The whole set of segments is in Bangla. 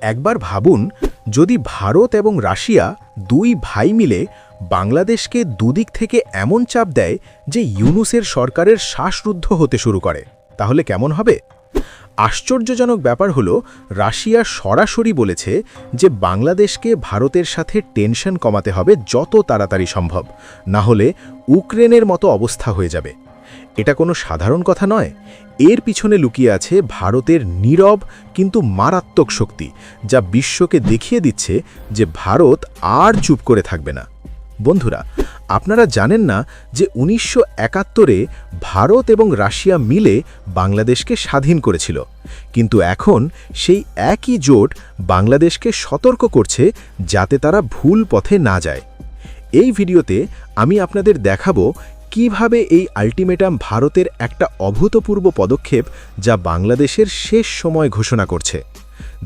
একবার ভাবুন, যদি ভারত এবং রাশিয়া দুই ভাই মিলে বাংলাদেশকে দুদিক থেকে এমন চাপ দেয় যে ইউনূসের সরকারের শ্বাসরুদ্ধ হতে শুরু করে, তাহলে কেমন হবে? আশ্চর্যজনক ব্যাপার হলো, রাশিয়া সরাসরি বলেছে যে বাংলাদেশকে ভারতের সাথে টেনশন কমাতে হবে যত তাড়াতাড়ি সম্ভব, না হলে ইউক্রেনের মতো অবস্থা হয়ে যাবে। এটা কোনো সাধারণ কথা নয়, এর পিছনে লুকিয়ে আছে ভারতের নীরব কিন্তু মারাত্মক শক্তি, যা বিশ্বকে দেখিয়ে দিচ্ছে যে ভারত আর চুপ করে থাকবে না। বন্ধুরা, আপনারা জানেন না যে 1971-এ ভারত এবং রাশিয়া মিলে বাংলাদেশকে স্বাধীন করেছিল, কিন্তু এখন সেই একই জোট বাংলাদেশকে সতর্ক করছে যাতে তারা ভুল পথে না যায়। এই ভিডিওতে আমি আপনাদের দেখাবো কিভাবে এই আল্টিমেটাম ভারতের একটা অভূতপূর্ব পদক্ষেপ, যা বাংলাদেশের শেষ সময় ঘোষণা করছে।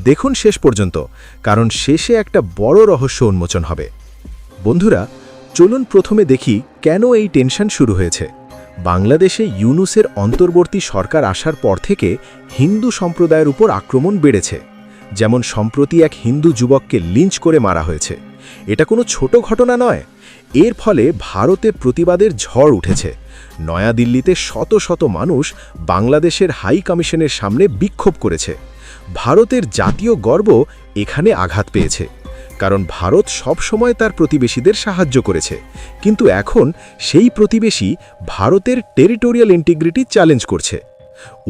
দেখুন শেষ পর্যন্ত, কারণ শেষে একটা বড় রহস্য উন্মোচন হবে। বন্ধুরা, চলুন প্রথমে দেখি কেন এই টেনশন শুরু হয়েছে। বাংলাদেশে ইউনূসের অন্তর্বর্তী সরকার আসার পর থেকে হিন্দু সম্প্রদায়ের উপর আক্রমণ বেড়েছে। যেমন সম্প্রতি এক হিন্দু যুবককে লিঞ্চ করে মারা হয়েছে। এটা কোনো ছোট ঘটনা নয়। এর ফলে ভারতে প্রতিবাদের ঝড় উঠেছে। নয়াদিল্লিতে শত শত মানুষ বাংলাদেশের হাই কমিশনের সামনে বিক্ষোভ করেছে। ভারতের জাতীয় গর্ব এখানে আঘাত পেয়েছে, কারণ ভারত সব সময় তার প্রতিবেশীদের সাহায্য করেছে, কিন্তু এখন সেই প্রতিবেশী ভারতের টেরিটোরিয়াল ইন্টিগ্রিটি চ্যালেঞ্জ করছে।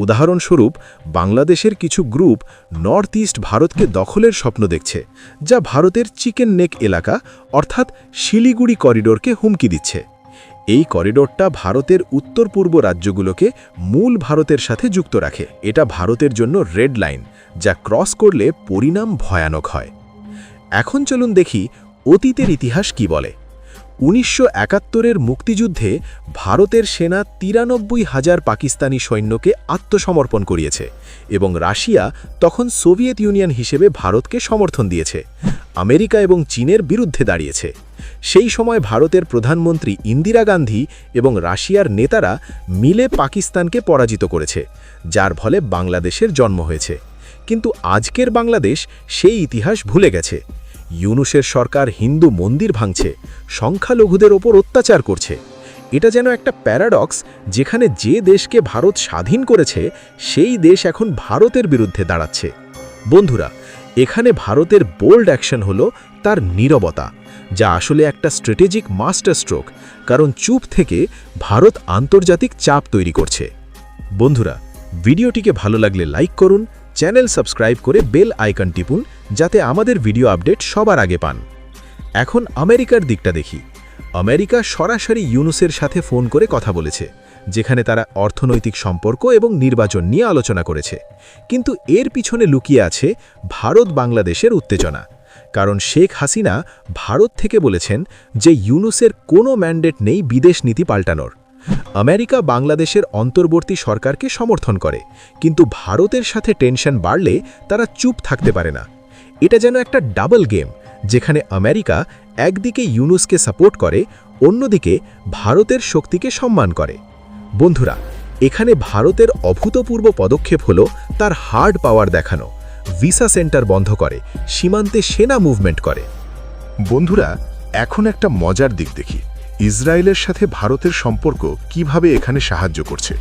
উদাহরণস্বরূপ, বাংলাদেশের কিছু গ্রুপ নর্থ ইস্ট ভারতকে দখলের স্বপ্ন দেখছে, যা ভারতের চিকেন নেক এলাকা অর্থাৎ শিলিগুড়ি করিডোরকে হুমকি দিচ্ছে। এই করিডোরটা ভারতের উত্তর পূর্ব রাজ্যগুলোকে মূল ভারতের সাথে যুক্ত রাখে। এটা ভারতের জন্য রেড লাইন, যা ক্রস করলে পরিণাম ভয়ানক হয়। এখন চলুন দেখি অতীতের ইতিহাস কি বলে। 1971-এর মুক্তিযুদ্ধে ভারতের সেনা 93,000 পাকিস্তানি সৈন্যকে আত্মসমর্পণ করিয়েছে এবং রাশিয়া তখন সোভিয়েত ইউনিয়ন হিসেবে ভারতকে সমর্থন দিয়েছে। আমেরিকা এবং চীনের বিরুদ্ধে দাঁড়িয়েছে। সেই সময় ভারতের প্রধানমন্ত্রী ইন্দিরা গান্ধী এবং রাশিয়ার নেতারা মিলে পাকিস্তানকে পরাজিত করেছে, যার ফলে বাংলাদেশের জন্ম হয়েছে। কিন্তু আজকের বাংলাদেশ সেই ইতিহাস ভুলে গেছে। ইউনূসের সরকার হিন্দু মন্দির ভাঙছে, সংখ্যালঘুদের ওপর অত্যাচার করছে। এটা যেন একটা প্যারাডক্স, যেখানে যে দেশকে ভারত স্বাধীন করেছে সেই দেশ এখন ভারতের বিরুদ্ধে দাঁড়াচ্ছে। বন্ধুরা, এখানে ভারতের বোল্ড অ্যাকশন হলো তার নীরবতা, যা আসলে একটা স্ট্র্যাটেজিক মাস্টার স্ট্রোক, কারণ চুপ থেকে ভারত আন্তর্জাতিক চাপ তৈরি করছে। বন্ধুরা, ভিডিওটিকে ভালো লাগলে লাইক করুন, চ্যানেল সাবস্ক্রাইব করে বেল আইকন টিপুন, যাতে আমাদের ভিডিও আপডেট সবার আগে পান। এখন আমেরিকার দিকটা দেখি। আমেরিকা সরাসরি ইউনূসের সাথে ফোন করে কথা বলেছে, যেখানে তারা অর্থনৈতিক সম্পর্ক এবং নির্বাচন নিয়ে আলোচনা করেছে। কিন্তু এর পিছনে লুকিয়ে আছে ভারত বাংলাদেশের উত্তেজনা, কারণ শেখ হাসিনা ভারত থেকে বলেছেন যে ইউনূসের কোনো ম্যান্ডেট নেই বিদেশ নীতি পাল্টানোর। আমেরিকা বাংলাদেশের অন্তর্বর্তী সরকারকে সমর্থন করে, কিন্তু ভারতের সাথে টেনশন বাড়লে তারা চুপ থাকতে পারে না। এটা যেন একটা ডাবল গেম, যেখানে আমেরিকা একদিকে ইউনূসকে সাপোর্ট করে, অন্যদিকে ভারতের শক্তিকে সম্মান করে। বন্ধুরা, এখানে ভারতের অভূতপূর্ব পদক্ষেপ হলো তার হার্ড পাওয়ার দেখানো। ভিসা সেন্টার বন্ধ করে, সীমান্তে সেনা মুভমেন্ট করে। বন্ধুরা, এখন একটা মজার দিক দেখি। ইসরায়েলের সাথে ভারতের সম্পর্ক কিভাবে এখানে সাহায্য করছে।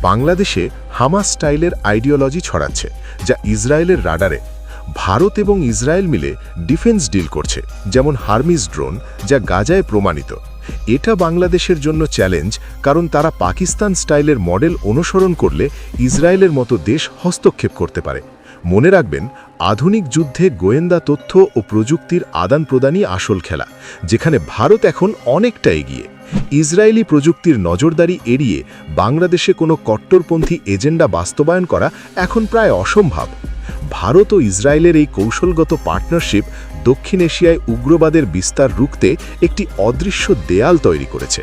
বাংলাদেশে হামাস স্টাইলের আইডিওলজি ছড়াচ্ছে, যা ইসরায়েলের রাডারে। ভারত এবং ইসরায়েল মিলে ডিফেন্স ডিল করছে, যেমন হারমিস ড্রোন, যা গাজায় প্রমাণিত। এটা বাংলাদেশের জন্য চ্যালেঞ্জ, কারণ তারা পাকিস্তান স্টাইলের মডেল অনুসরণ করলে ইসরায়েলের মতো দেশ হস্তক্ষেপ করতে পারে। মনে রাখবেন, আধুনিক যুদ্ধে গোয়েন্দা তথ্য ও প্রযুক্তির আদান প্রদানই আসল খেলা, যেখানে ভারত এখন অনেকটা এগিয়ে। ইসরায়েলি প্রযুক্তির নজরদারি এড়িয়ে বাংলাদেশে কোনো কট্টরপন্থী এজেন্ডা বাস্তবায়ন করা এখন প্রায় অসম্ভব। ভারত ও ইসরায়েলের এই কৌশলগত পার্টনারশিপ দক্ষিণ এশিয়ায় উগ্রবাদের বিস্তার রুখতে একটি অদৃশ্য দেয়াল তৈরি করেছে।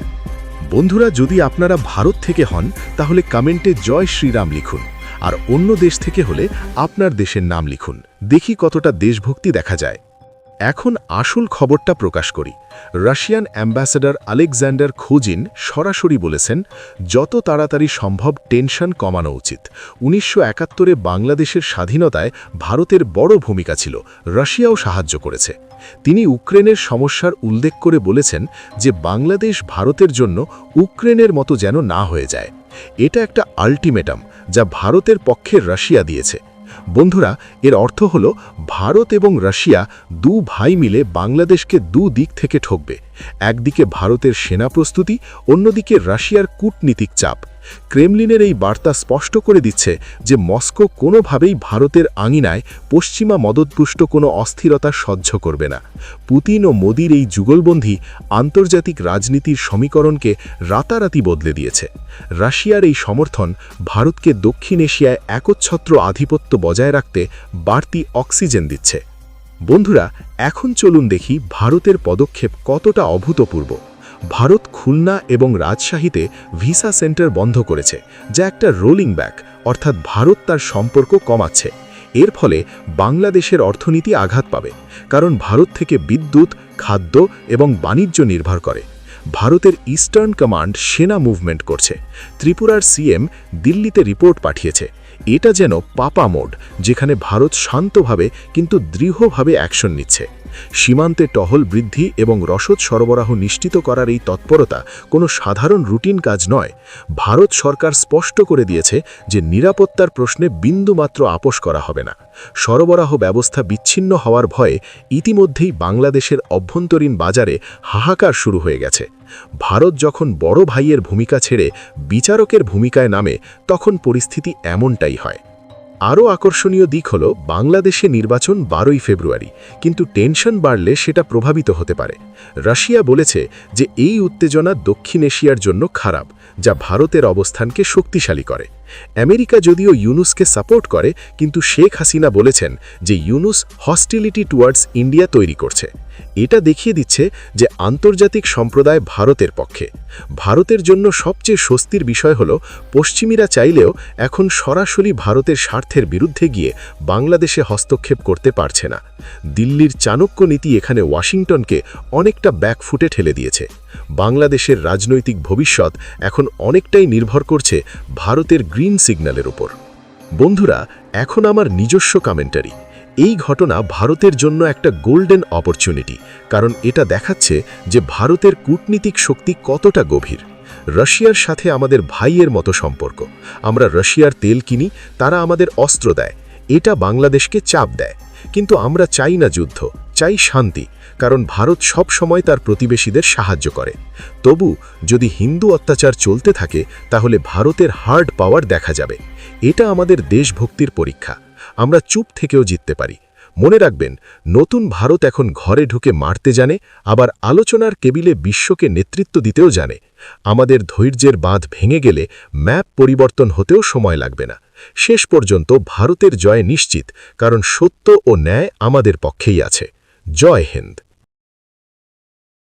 বন্ধুরা, যদি আপনারা ভারত থেকে হন তাহলে কমেন্টে জয় শ্রীরাম লিখুন, আর অন্য দেশ থেকে হলে আপনার দেশের নাম লিখুন। দেখি কতটা দেশভক্তি দেখা যায়। এখন আসল খবরটা প্রকাশ করি। রাশিয়ান অ্যাম্বাসেডর আলেকজান্ডার খুজিন সরাসরি বলেছেন, যত তাড়াতাড়ি সম্ভব টেনশন কমানো উচিত। 1971-এ বাংলাদেশের স্বাধীনতায় ভারতের বড় ভূমিকা ছিল, রাশিয়াও সাহায্য করেছে। তিনি ইউক্রেনের সমস্যার উল্লেখ করে বলেছেন যে বাংলাদেশ ভারতের জন্য ইউক্রেনের মতো যেন না হয়ে যায়। এটা একটা আল্টিমেটাম যা ভারতের পক্ষে রাশিয়া দিয়েছে। বন্ধুরা, এর অর্থ হল ভারত এবং রাশিয়া দু ভাই মিলে বাংলাদেশকে দিক থেকে ঠকবে। একদিকে ভারতের সেনা প্রস্তুতি, অন্যদিকে রাশিয়ার কূটনীতিক চাপ। ক্রেমলিনের এই বার্তা স্পষ্ট করে দিচ্ছে যে মস্কো কোনোভাবেই ভারতের আঙিনায় পশ্চিমা মদতপুষ্ট কোনো অস্থিরতা সহ্য করবে না। পুতিন ও মোদির এই যুগলবন্ধী আন্তর্জাতিক রাজনীতির সমীকরণকে রাতারাতি বদলে দিয়েছে। রাশিয়ার এই সমর্থন ভারতকে দক্ষিণ এশিয়ায় একচ্ছত্র আধিপত্য বজায় রাখতে বাড়তি অক্সিজেন দিচ্ছে। বন্ধুরা, এখন চলুন দেখি ভারতের পদক্ষেপ কতটা অভূতপূর্ব। ভারত খুলনা এবং রাজশাহীতে ভিসা সেন্টার বন্ধ করেছে, যা একটা রোলিং ব্যাক, অর্থাৎ ভারত তার সম্পর্ক কমাচ্ছে। এর ফলে বাংলাদেশের অর্থনীতি আঘাত পাবে, কারণ ভারত থেকে বিদ্যুৎ, খাদ্য এবং বাণিজ্য নির্ভর করে। ভারতের ইস্টার্ন কমান্ড সেনা মুভমেন্ট করছে। ত্রিপুরার সিএম দিল্লিতে রিপোর্ট পাঠিয়েছে। এটা যেন পাপা মোড, যেখানে ভারত শান্তভাবে কিন্তু দৃঢ়ভাবে অ্যাকশন নিচ্ছে। সীমান্তে টহল বৃদ্ধি এবং রসদ সরবরাহ নিশ্চিত করার এই তৎপরতা কোনো সাধারণ রুটিন কাজ নয়। ভারত সরকার স্পষ্ট করে দিয়েছে যে নিরাপত্তার প্রশ্নে বিন্দুমাত্র আপোস করা হবে না। সরবরাহ ব্যবস্থা বিচ্ছিন্ন হওয়ার ভয়ে ইতিমধ্যেই বাংলাদেশের অভ্যন্তরীণ বাজারে হাহাকার শুরু হয়ে গেছে। ভারত যখন বড় ভাইয়ের ভূমিকা ছেড়ে বিচারকের ভূমিকায় নামে, তখন পরিস্থিতি এমনটাই হয়। আরও আকর্ষণীয় দিক হল বাংলাদেশে নির্বাচন 12ই ফেব্রুয়ারি, কিন্তু টেনশন বাড়লে সেটা প্রভাবিত হতে পারে। রাশিয়া বলেছে যে এই উত্তেজনা দক্ষিণ এশিয়ার জন্য খারাপ, যা ভারতের অবস্থানকে শক্তিশালী করে। আমেরিকা যদিও ইউনুসকে সাপোর্ট করে, কিন্তু শেখ হাসিনা বলেছেন যে ইউনুস হস্টিলিটি টুয়ার্ডস ইন্ডিয়া তৈরি করছে। এটা দেখিয়ে দিচ্ছে যে আন্তর্জাতিক সম্প্রদায় ভারতের পক্ষে। ভারতের জন্য সবচেয়ে স্বস্তির বিষয় হল পশ্চিমীরা চাইলেও এখন সরাসরি ভারতের স্বার্থের বিরুদ্ধে গিয়ে বাংলাদেশে হস্তক্ষেপ করতে পারছে না। দিল্লির চাণক্য নীতি এখানে ওয়াশিংটনকে অনেকটা ব্যাকফুটে ঠেলে দিয়েছে। বাংলাদেশের রাজনৈতিক ভবিষ্যৎ এখন অনেকটাই নির্ভর করছে ভারতের গ্রিন সিগন্যালের উপর। বন্ধুরা, এখন আমার নিজস্ব কমেন্টারি। এই ঘটনা ভারতের জন্য একটা গোল্ডেন অপরচুনিটি, কারণ এটা দেখাচ্ছে যে ভারতের কূটনীতিক শক্তি কতটা গভীর। রাশিয়ার সাথে আমাদের ভাইয়ের মতো সম্পর্ক। আমরা রাশিয়ার তেল কিনি, তারা আমাদের অস্ত্র দেয়। এটা বাংলাদেশকে চাপ দেয়। কিন্তু আমরা চাই না যুদ্ধ, চাই শান্তি, কারণ ভারত সব সময় তার প্রতিবেশীদের সাহায্য করে। তবু যদি হিন্দু অত্যাচার চলতে থাকে, তাহলে ভারতের হার্ড পাওয়ার দেখা যাবে। এটা আমাদের দেশভক্তির পরীক্ষা। আমরা চুপ থেকেও জিততে পারি। মনে রাখবেন, নতুন ভারত এখন ঘরে ঢুকে মারতে জানে, আবার আলোচনার টেবিলে বিশ্বকে নেতৃত্ব দিতেও জানে। আমাদের ধৈর্যের বাঁধ ভেঙে গেলে ম্যাপ পরিবর্তন হতেও সময় লাগবে না। শেষ পর্যন্ত ভারতের জয় নিশ্চিত, কারণ সত্য ও ন্যায় আমাদের পক্ষেই আছে। জয় হিন্দ।